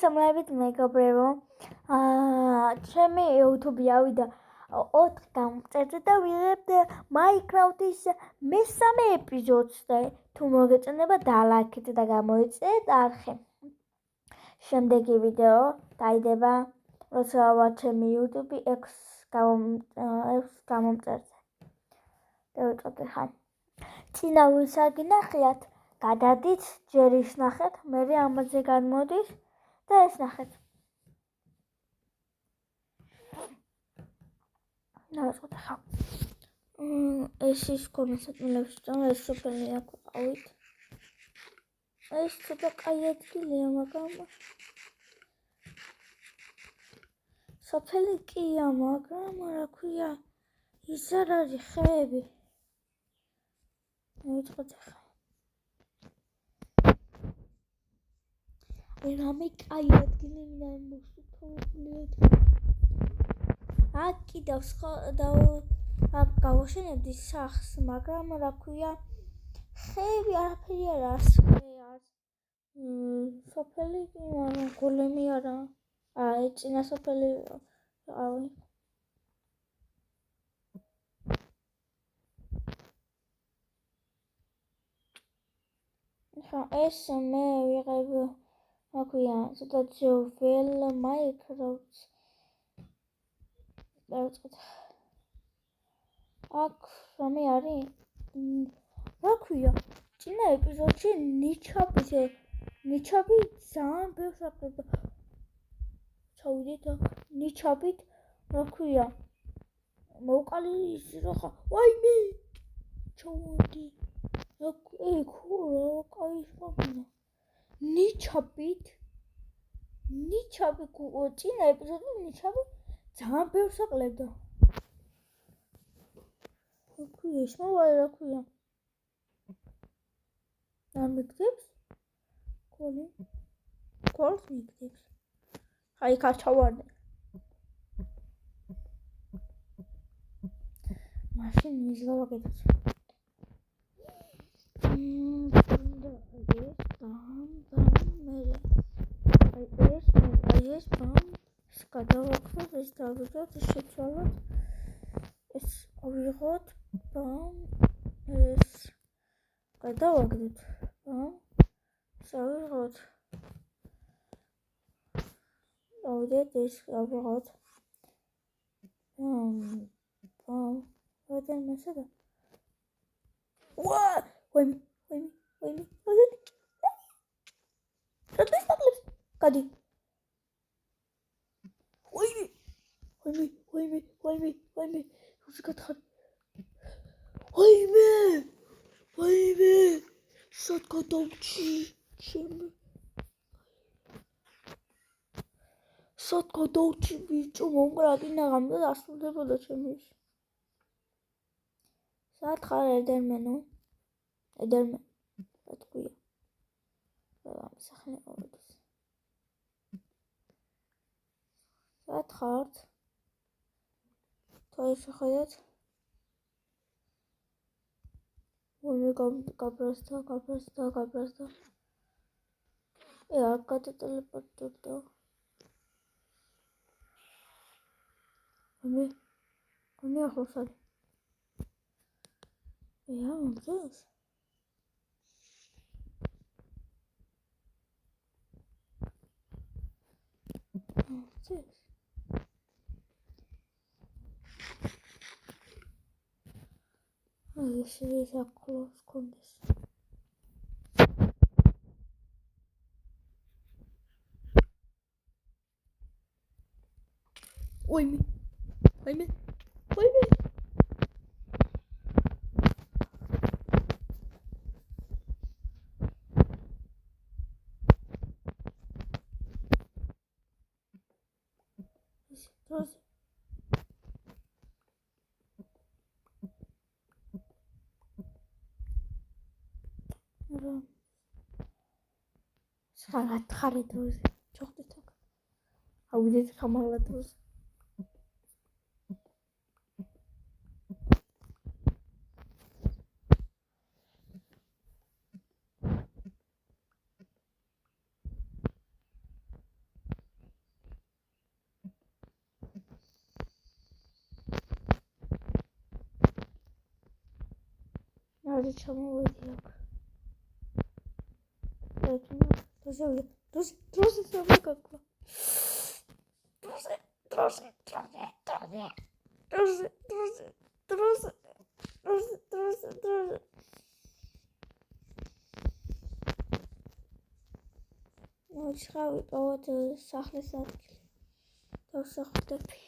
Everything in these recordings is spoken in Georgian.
Samlevit მეგობრებო, ჩემი YouTube-ი ავიდა 4 გამწერზე და ვიღებთ Minecraft-ის მესამე ეპიზოდს და თუ მოგეწონება დალაიქეთ და გამოიწერეთ არხი. შემდეგი ვიდეო დაიდება, როცა ვაჩემი YouTube-ი 6 გამომწერზე. და ვიწყოთ ხან. წინა ვისაგი ნახიათ, გადადით, ჯერ ის ნახეთ, მერე ამაზე განმოდის და ეს ნახეთ. დავიწყოთ ხან. ეს ის კომენტებში და ეს სოფელი აქ ავით. ეს ცოტა კაი ადგილია, მაგრამ სოფელი კია, მაგრამ რა ქვია, ის არ არის ხეები. დავიწყოთ ხან. რამე კაი ადგილი მინდა მოსთხოვლიოთ. აქ კიდევ აქ გავაშენებდი სახლს, მაგრამ რა ქვია, ხეები არაფერი არ არის. სოფელი კი, მაგრამ გოლემი არა. წინა სოფელი ავი. ეს მე ვიღებ, რა ქვია, ცოტა ძველ Minecraft-ს. დავიწყოთ. აქ რამე არის? რა ქვია, წინა ეპიზოდში ნიჩაბი ძალიან ბევრს აკეთებდა. ჩავიდეთ აქ, ნიჩაბით, რა ქვია, მოვყალი ის რა, ვაიმე! ჩავდი. კაი შეგნა. ნიჩაბი წინა ეპიზოდში ნიჩაბი ძალიან ბევრს აკლებდა. რა ქვია, ის მოვალე რა ქვია. არ მიგდებს? კოლს მიგდებს. აი, იქ არ ჩავარდე. მაშინ მიზღავაკეთოთ. ეს ბამს გადავაქროთ, ეს დავიღოთ, ეს შეცვალოთ, ეს ავიღოთ, ბამ, ეს გადავაგდოთ, ბამ, ეს ავიღოთ, ავიდეთ, ეს ავიღოთ, ბამ, ვადან მასადა. ვაიმე. რატოს დაკლებს? გადი. ვაიმე. როზე გათხარ? ვაიმე. სად გადავჭი? სად გადავჭი ბიჭო, მომკრაკინა გამდა დასრულდებოდა ჩემი ის. სად ხარ ედერმენო? ედერმენ. რა თქვია? რა მსახლე ავიდეს. სად ხართ? თოი შეხედეთ. ვაიმე გაბრასდა. არ გადატელეპორტირდა. ვაიმე ახლოს არის. მომწონს. ეს ახლოს კონდეს. ვაიმე. Rose. Sangat kharit Rose. Çok da tak. Avdet kamarlat Rose. მალე ჩამოვედი აქ. დროზე სამაგაკლა. დროზე. მოჩხავი ყოველ სახლის ადგილი. დავსახლდები.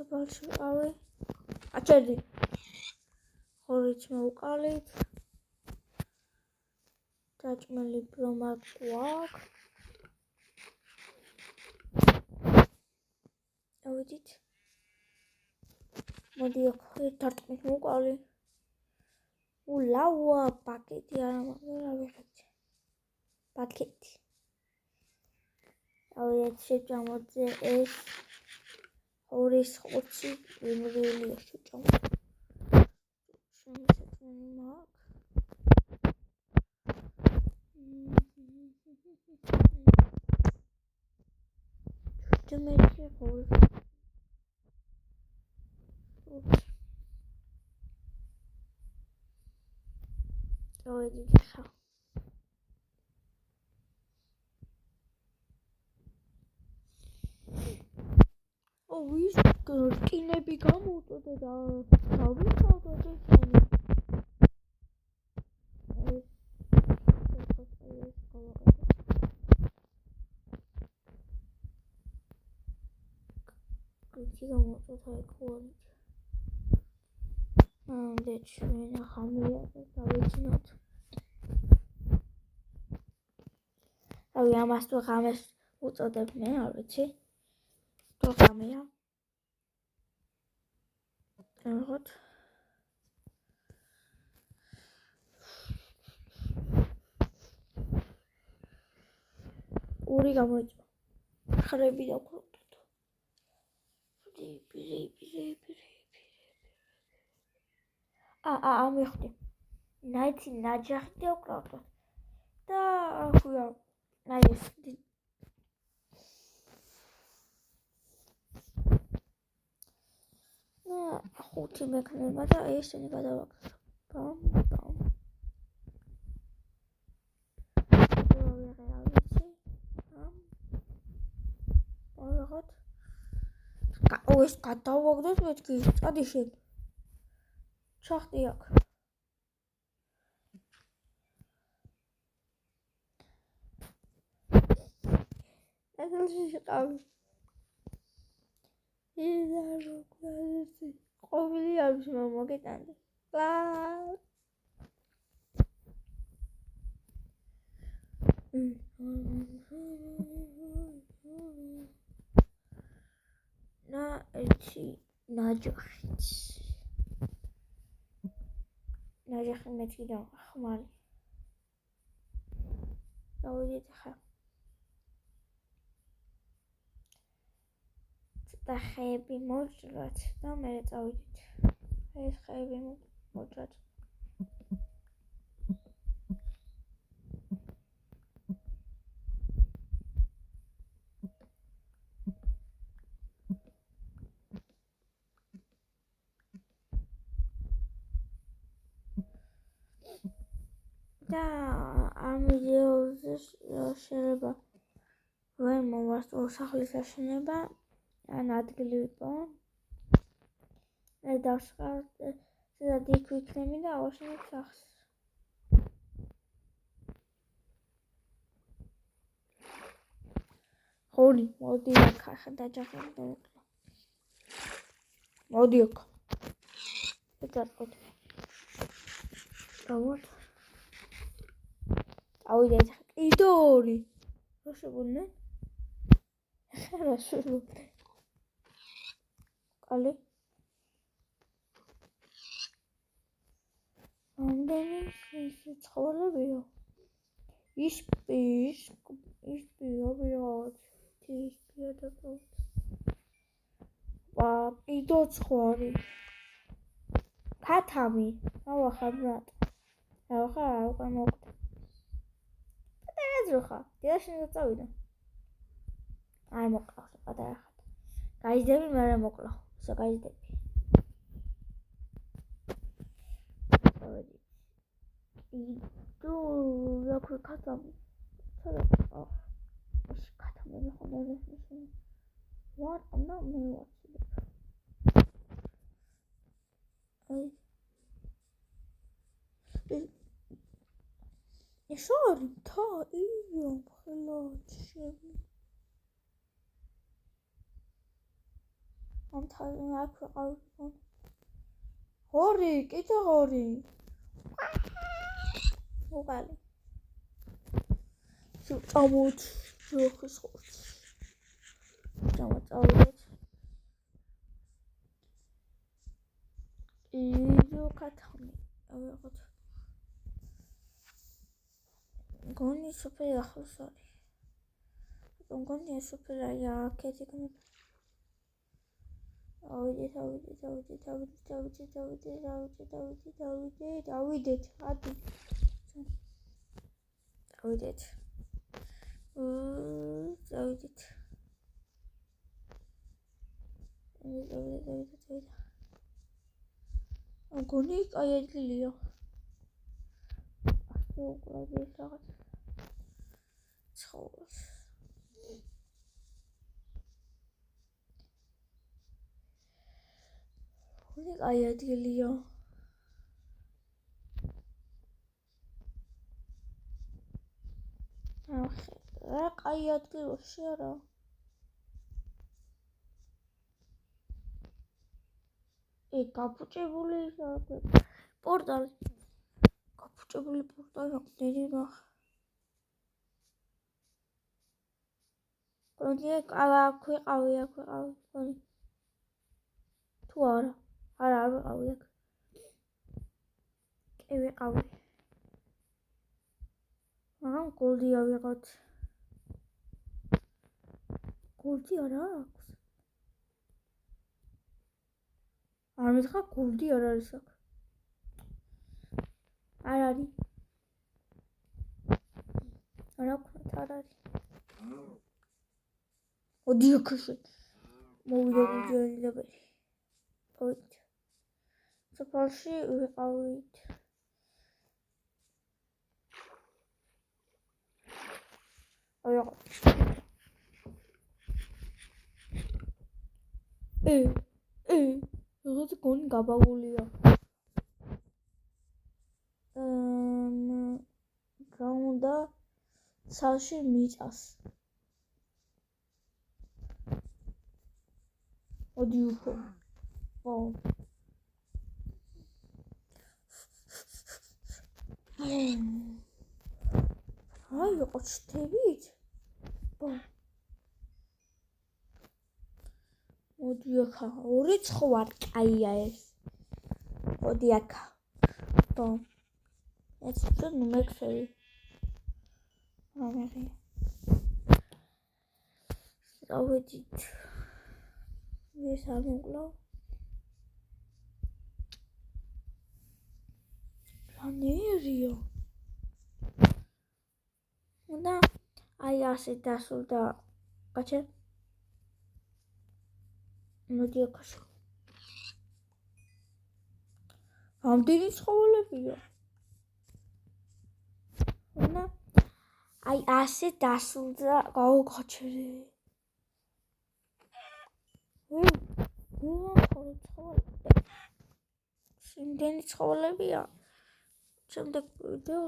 სოფელში ვიყავი. აჩერდი. ხორიც მოვყალით. დაჭმელი ბრომა გვაქვს. ავედით. მოდი აქ ერთარტყმით მოვყალი. ულაუა პაკეტი არა მაგერა ვიღებდი. პაკეტი. ავედით შეჭამოძე ეს ხორის ხორცი ვიმრიელია შეჭამო. შემისაწმენი მაქვს. Demeci xors. დავედით ხა. ვის რკინები გამოვწოდე და დავიწყავდოთ ესენი. Крути გამოვწოთ აი ქუალით. დეჩვენა ხამია და დავიძინოთ. რავი ამას თუ ღამეს უწოდებ მე არ ვიცი. თუ ღამეა. რაღაც ორი გამოიწვა. ხრები დავკრუტოთ. ამიხდი. ნაიცი ნაჯახი დავკრუტოთ. და ახლა აი ეს ხუთი მექნება და ესენი გადავაკეთებ. ბამ. ეს გადავაგდოთ მეთქი, წადი შენ. ჩახტი აქ. ეთელში შყავი. ისა როკლასი. ყოფილი არის მომოგეტანდი. Na eci naჯახიც. ნაჯახი მეთქი და ხმალი. დავიდეთ ხა. და ხეები მოჭრათ და მე წავიდით. ეს ხეები მოჭრათ. და ამ ვიდეოზე შეიძლება ვერ მოვასწრო სახლის აშენება ან ადგილი ვიპოვო. მე დავსყავთ სადაც იქ ვიქნები და ავაშენებ სახლს. ხორი, მოდი აქ ახლა დაჯახებ და ვიყლა. მოდი აქ. ეცარყოთ. დავოთ. ავიდეთ კიდე ორი. რა შეგონე? რა შეგონე? კალი. ამდენი ცხოველებია. ისპია ვიღაც. ისპია და პროთ. კიდე ცხვარი. ფათამი. ავახარ ბრატ. ავახარ უკვე მოვკვდა. პატარა ძროხა. დიაშენ წავიდა. აი მოყავს პატარა ხატ. გაიზდები მე რა მოკლა. ისე გაიზდები. იდო რა ქათამი. ცოტა ის ქათამი ხომ ეს what I'm not me what's it. Sorry, ta iyo xilotshemi. Am thazen ak qavson. Hori, kida hori. Uqali. Çabuk, çok hoş. Çabuk. İyi katami. Evet. Goni super yaxlsari. Goni super ya ketikni. Avidit. Hadi. Avidit. Goni ay adliyo. Asla bir saat. Çavur. Goni ay adliyo. Რა კაი ადგილში არა გაფუჭებული პორტალი გაფუჭებული პორტალი აკდები მაგ კონდია აქვეყავი კონი თუ არა ვიყავი აქ კი ვიყავი მაგრამ გოლდი ავიღოთ გოლდი არა აქვს არ მითხრა გოლდი არ არის აქ არ არის არა ქვათ არ არის ოდი აქში მოვიდა გუჯელებელი ოით სოფალში ვიყავით აიღო როგორც გონი გაბაგულია გაუნდა სალში მიწას ოდი უფრო აი ყოჩდებით მოდი აქა ორი ცხვარ კაია ეს მოდი აქა ეს ნუ მექსები ამერი დავედით ეს ამოკლავ რანერია და აი ასე დასულდა გაჩე მოდი აქაში ამდენი ცხოველებია და აი ასე დასულდა გაუქოჩერე იმდენი ცხოველებია შემდეგ ვიდეო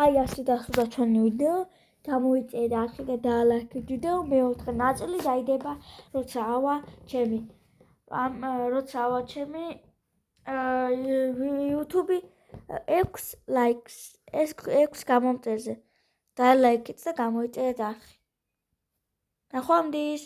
აი ასე დასულდა ჩვენი ვიდეო დამოიწერა აქ და დაალაიქეთ ვიდეო მეოთხე ნაწილი დაიდება როცა ავა ჩემი YouTube 6 ლაიქს ეს 6 გამომწერზე დაალაიქეთ და გამოიწერეთ არხი ნახვამდის